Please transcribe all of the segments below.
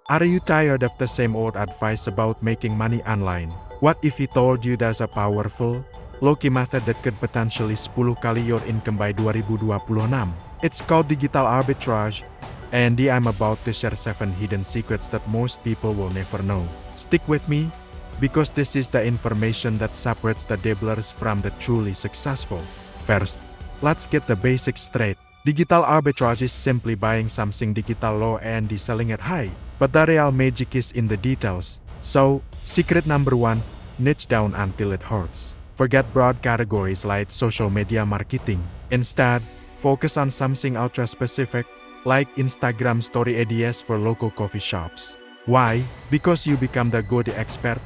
Are you tired of the same old advice about making money online? What if he told you there's a powerful, low-key method that could potentially 10 kali your income by 2026? It's called digital arbitrage, and I'm about to share 7 hidden secrets that most people will never know. Stick with me, because this is the information that separates the dabblers from the truly successful. First, let's get the basics straight. Digital arbitrage is simply buying something digital low and selling it high. But the real magic is in the details. So, secret number 1, niche down until it hurts. Forget broad categories like social media marketing. Instead, focus on something ultra specific, like Instagram story ideas for local coffee shops. Why? Because you become the go-to expert,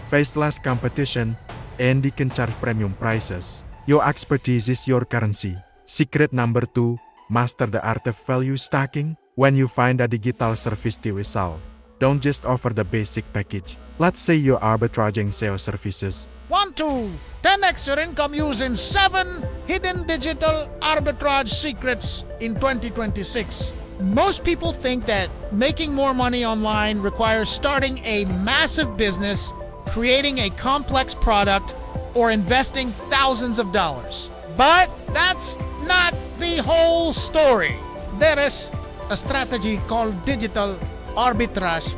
face less competition, and you can charge premium prices. Your expertise is your currency. Secret number 2, master the art of value stacking. When you find a digital service to resell, don't just offer the basic package. Let's say you're arbitraging sales services. 1 to 10x your income using 7 hidden digital arbitrage secrets in 2026. Most people think that making more money online requires starting a massive business, creating a complex product, or investing thousands of dollars. But that's not the whole story. There is a strategy called digital arbitrage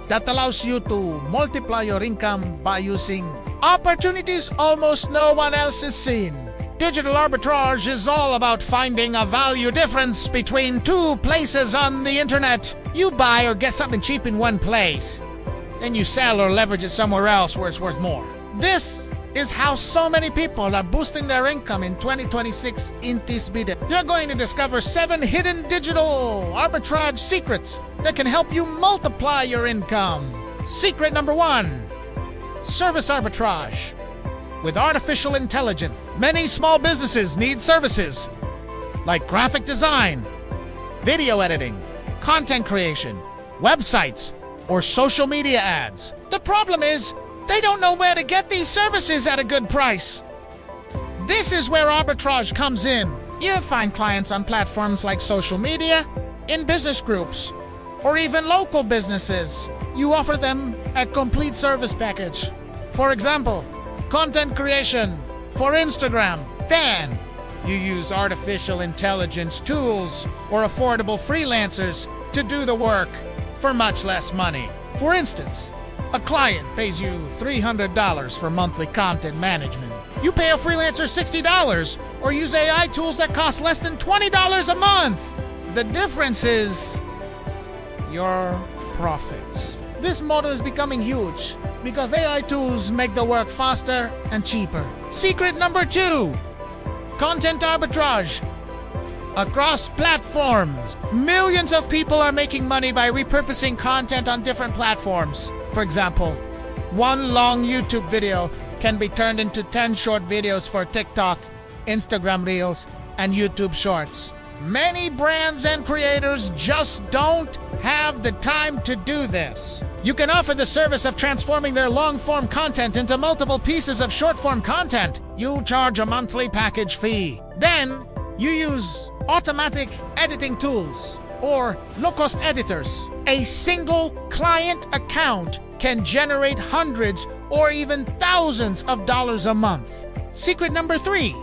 that allows you to multiply your income by using opportunities almost no one else has seen. Digital arbitrage is all about finding a value difference between 2 places on the internet. You buy or get something cheap in one place, then you sell or leverage it somewhere else where it's worth more. This is how so many people are boosting their income in 2026 in this video. You're going to discover 7 hidden digital arbitrage secrets that can help you multiply your income. Secret number 1, service arbitrage. With artificial intelligence, many small businesses need services like graphic design, video editing, content creation, websites, or social media ads. The problem is, they don't know where to get these services at a good price. This is where arbitrage comes in. You find clients on platforms like social media, in business groups, or even local businesses. You offer them a complete service package. For example, content creation for Instagram. Then, you use artificial intelligence tools or affordable freelancers to do the work for much less money. For instance, a client pays you $300 for monthly content management. You pay a freelancer $60 or use AI tools that cost less than $20 a month. The difference is your profits. This model is becoming huge because AI tools make the work faster and cheaper. Secret number 2, content arbitrage. Across platforms, millions of people are making money by repurposing content on different platforms. For example, one long YouTube video can be turned into 10 short videos for TikTok, Instagram Reels, and YouTube Shorts. Many brands and creators just don't have the time to do this. You can offer the service of transforming their long-form content into multiple pieces of short-form content. You charge a monthly package fee. Then, you use automatic editing tools or low-cost editors. A single client account can generate hundreds or even thousands of dollars a month. Secret number 3,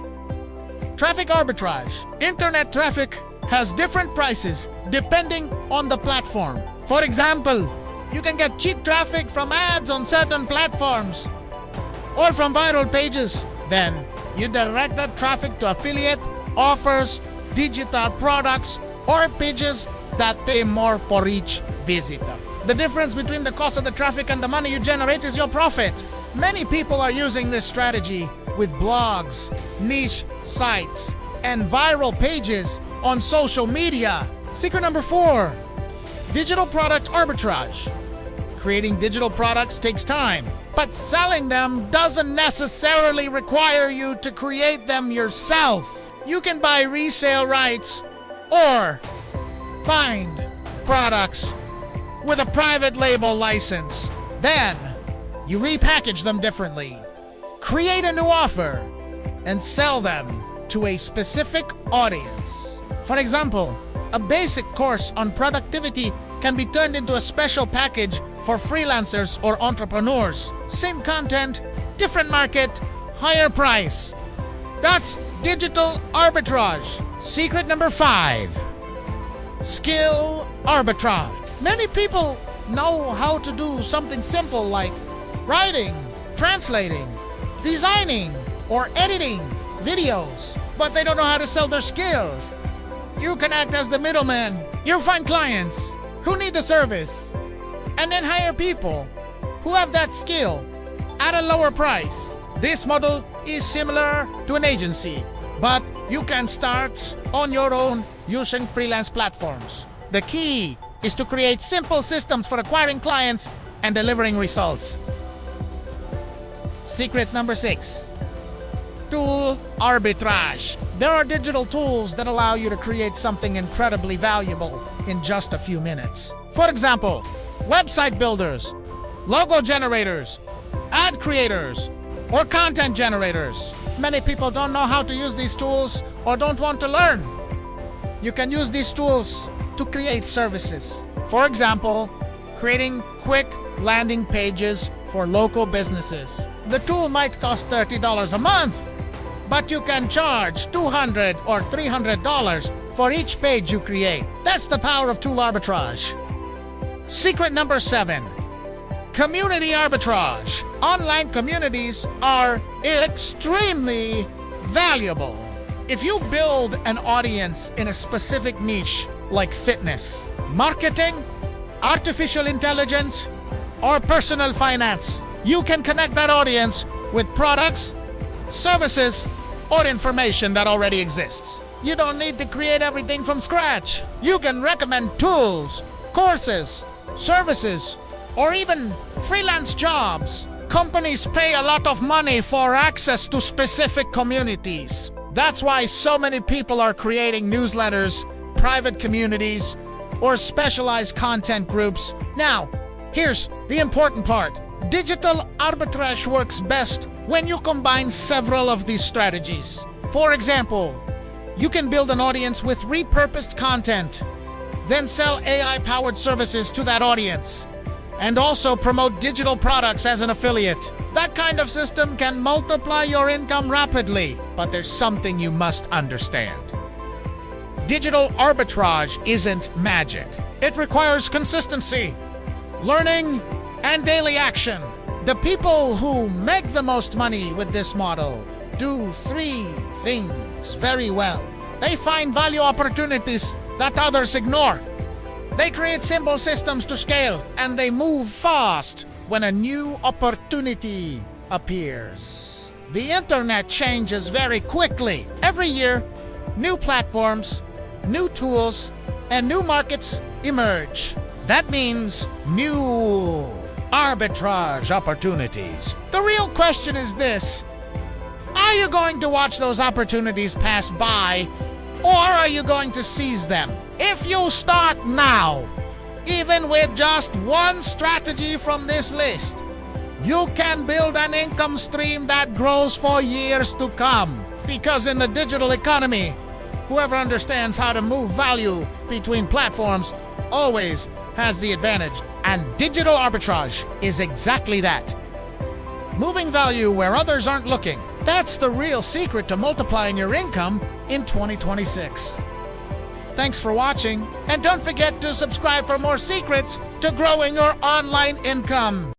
traffic arbitrage. Internet traffic has different prices depending on the platform. For example, you can get cheap traffic from ads on certain platforms or from viral pages. Then, you direct that traffic to affiliate offers, digital products, or pages that pay more for each visitor. The difference between the cost of the traffic and the money you generate is your profit. Many people are using this strategy with blogs, niche sites, and viral pages on social media. Secret number 4, digital product arbitrage. Creating digital products takes time, but selling them doesn't necessarily require you to create them yourself. You can buy resale rights or find products with a private label license. Then, you repackage them differently, create a new offer, and sell them to a specific audience. For example, a basic course on productivity can be turned into a special package for freelancers or entrepreneurs. Same content, different market, higher price. That's digital arbitrage. Secret number 5. Skill arbitrage. Many people know how to do something simple like writing, translating, designing, or editing videos, but they don't know how to sell their skills. You can act as the middleman. You find clients who need the service, and then hire people who have that skill at a lower price. This model is similar to an agency, but you can start on your own using freelance platforms. The key is to create simple systems for acquiring clients and delivering results. Secret number 6. Tool arbitrage. There are digital tools that allow you to create something incredibly valuable in just a few minutes. For example, website builders, logo generators, ad creators, or content generators. Many people don't know how to use these tools or don't want to learn. You can use these tools to create services. For example, creating quick landing pages for local businesses. The tool might cost $30 a month, but you can charge $200 or $300 for each page you create. That's the power of tool arbitrage. Secret number 7. Community arbitrage. Online communities are extremely valuable. If you build an audience in a specific niche like fitness, marketing, artificial intelligence, or personal finance, you can connect that audience with products, services, or information that already exists. You don't need to create everything from scratch. You can recommend tools, courses, services, or even freelance jobs. Companies pay a lot of money for access to specific communities. That's why so many people are creating newsletters, private communities, or specialized content groups. Now, here's the important part. Digital arbitrage works best when you combine several of these strategies. For example, you can build an audience with repurposed content, then sell AI-powered services to that audience, and also promote digital products as an affiliate. That kind of system can multiply your income rapidly, but there's something you must understand. Digital arbitrage isn't magic. It requires consistency, learning, and daily action. The people who make the most money with this model do 3 things very well. They find value opportunities that others ignore. They create simple systems to scale, and they move fast when a new opportunity appears. The internet changes very quickly. Every year, new platforms, new tools, and new markets emerge. That means new arbitrage opportunities. The real question is this: are you going to watch those opportunities pass by, or are you going to seize them? If you start now, even with just one strategy from this list, you can build an income stream that grows for years to come. Because in the digital economy, whoever understands how to move value between platforms always has the advantage. And digital arbitrage is exactly that. Moving value where others aren't looking. That's the real secret to multiplying your income in 2026. Thanks for watching, and don't forget to subscribe for more secrets to growing your online income.